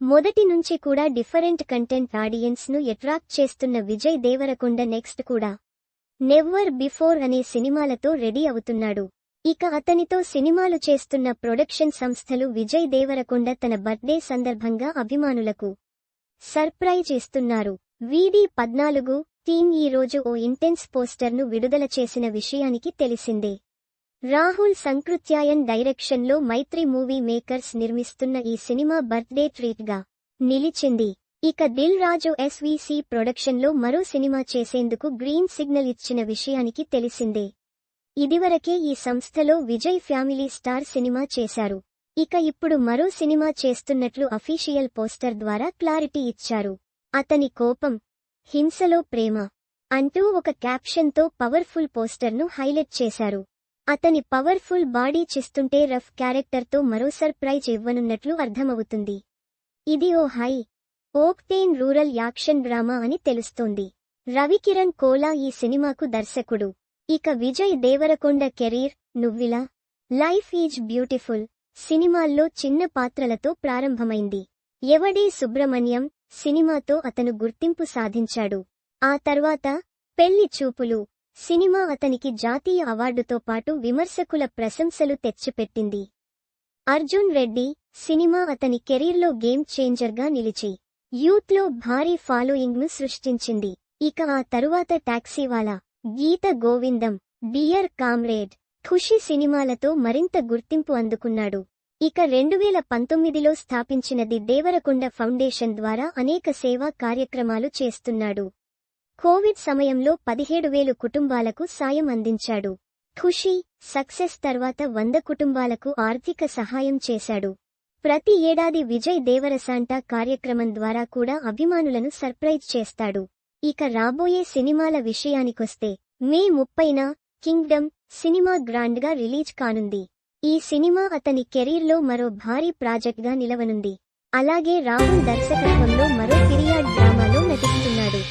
మొదటి నుంచి కూడా డిఫరెంట్ కంటెంట్ ఆడియన్స్ ను అట్రాక్ట్ చేస్తున్న విజయ్ దేవరకొండ నెక్స్ట్ కూడా నెవర్ బిఫోర్ అనే సినిమాలతో రెడీ అవుతున్నాడు. ఇక అతనితో సినిమాలు చేస్తున్న ప్రొడక్షన్ సంస్థలు విజయ్ దేవరకొండ తన బర్త్డే సందర్భంగా అభిమానులకు సర్ప్రైజ్ ఇస్తున్నారు. VD14 టీమ్ ఈ రోజు ఓ ఇంటెన్స్ పోస్టర్ను విడుదల చేసిన విషయానికి తెలిసిందే. రాహుల్ సంకృత్యాయన్ డైరెక్షన్లో మైత్రి మూవీ మేకర్స్ నిర్మిస్తున్న ఈ సినిమా బర్త్డే ట్రీట్గా నిలిచింది. ఇక దిల్ రాజు SVC ప్రొడక్షన్లో మరో సినిమా చేసేందుకు గ్రీన్ సిగ్నల్ ఇచ్చిన విషయానికి తెలిసిందే. ఇదివరకే ఈ సంస్థలో విజయ్ ఫ్యామిలీ స్టార్ సినిమా చేశారు. ఇక ఇప్పుడు మరో సినిమా చేస్తున్నట్లు అఫీషియల్ పోస్టర్ ద్వారా క్లారిటీ ఇచ్చారు. అతని కోపం, హింసలో ప్రేమ అంటూ ఒక క్యాప్షన్తో పవర్ఫుల్ పోస్టర్ను హైలైట్ చేశారు. అతని పవర్ఫుల్ బాడీ చిస్తుంటే రఫ్ క్యారెక్టర్తో మరో సర్ప్రైజ్ ఇవ్వనున్నట్లు అర్థమవుతుంది. ఇది ఓ హై ఓక్టేన్ రూరల్ యాక్షన్ డ్రామా అని తెలుస్తోంది. రవికిరణ్ కోలా ఈ సినిమాకు దర్శకుడు. ఇక విజయ్ దేవరకొండ కెరీర్ నువ్విలా లైఫ్ ఈజ్ బ్యూటిఫుల్ సినిమాల్లో చిన్న పాత్రలతో ప్రారంభమైంది. ఎవడే సుబ్రమణ్యం సినిమాతో అతను గుర్తింపు సాధించాడు. ఆ తర్వాత పెళ్లి చూపులు సినిమా అతనికి జాతీయ అవార్డుతో పాటు విమర్శకుల ప్రశంసలు తెచ్చిపెట్టింది. అర్జున్ రెడ్డి సినిమా అతని కెరీర్లో గేమ్ చేంజర్గా నిలిచి యూత్లో భారీ ఫాలోయింగ్ను సృష్టించింది. ఇక ఆ తరువాత టాక్సీవాలా, గీత గోవిందం, డియర్ కామ్రేడ్, ఖుషి సినిమాలతో మరింత గుర్తింపు అందుకున్నాడు. ఇక 2019లో స్థాపించినది దేవరకొండ ఫౌండేషన్ ద్వారా అనేక సేవా కార్యక్రమాలు చేస్తున్నాడు. కోవిడ్ సమయంలో 17,000 కుటుంబాలకు సాయం అందించాడు. ఖుషి సక్సెస్ తర్వాత 100 కుటుంబాలకు ఆర్థిక సహాయం చేశాడు. ప్రతి ఏడాది విజయ్ దేవరసాంటా కార్యక్రమం ద్వారా కూడా అభిమానులను సర్ప్రైజ్ చేస్తాడు. ఇక రాబోయే సినిమాల విషయానికొస్తే మే 30న కింగ్డమ్ సినిమా గ్రాండ్గా రిలీజ్ కానుంది. ఈ సినిమా అతని కెరీర్లో మరో భారీ ప్రాజెక్ట్గా నిలవనుంది. అలాగే రాహుల్ దర్శకత్వంలో మరో పీరియడ్ డ్రామాలో నటిస్తున్నాడు.